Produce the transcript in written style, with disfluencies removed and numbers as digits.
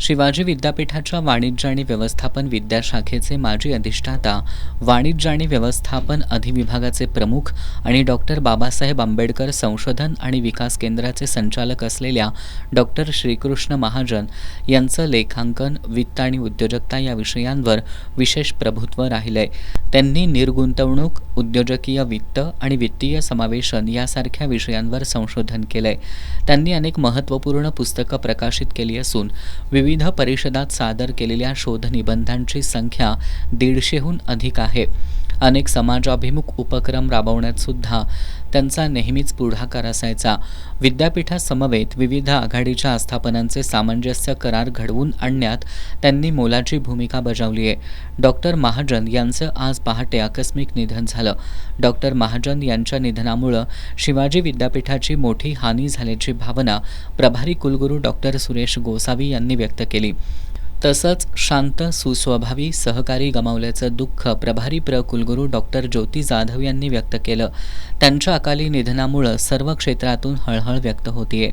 शिवाजी विद्यापीठाच्या वाणिज्य आणि व्यवस्थापन विद्याशाखेचे माजी अधिष्ठाता, वाणिज्य आणि व्यवस्थापन अधिविभागाचे प्रमुख आणि डॉक्टर बाबासाहेब आंबेडकर संशोधन आणि विकास केंद्राचे संचालक असलेल्या डॉक्टर श्रीकृष्ण महाजन यांचं लेखांकन, वित्त आणि उद्योजकता या विषयांवर विशेष प्रभुत्व राहिलंय. त्यांनी निर्गुंतवणूक, उद्योजकीय वित्त आणि वित्तीय समावेशन यासारख्या विषयांवर संशोधन केलंय. त्यांनी अनेक महत्त्वपूर्ण पुस्तकं प्रकाशित केली असून विविध परिषदात सादर केलेल्या शोधनिबंधांची संख्या 150हून अधिक आहे. अनेक समाजाभिमुख उपक्रम राबवण्यात सुद्धा त्यांचा नेहमीच पुढाकार असायचा. विद्यापीठासमवेत विविध आघाडीच्या आस्थापनांचे सामंजस्य करार घडवून आणण्यात त्यांनी मोलाची भूमिका बजावली आहे. डॉक्टर महाजन यांचं आज पहाटे आकस्मिक निधन झालं. डॉक्टर महाजन यांच्या निधनामुळं शिवाजी विद्यापीठाची मोठी हानी झाल्याची भावना प्रभारी कुलगुरू डॉक्टर सुरेश गोसावी यांनी व्यक्त केली. तसंच शांत, सुस्वभावी सहकारी गमावल्याचं दुःख प्रभारी कुलगुरू डॉक्टर ज्योती जाधव यांनी व्यक्त केलं. त्यांच्या अकाली निधनामुळं सर्व क्षेत्रातून हळहळ व्यक्त होतीये.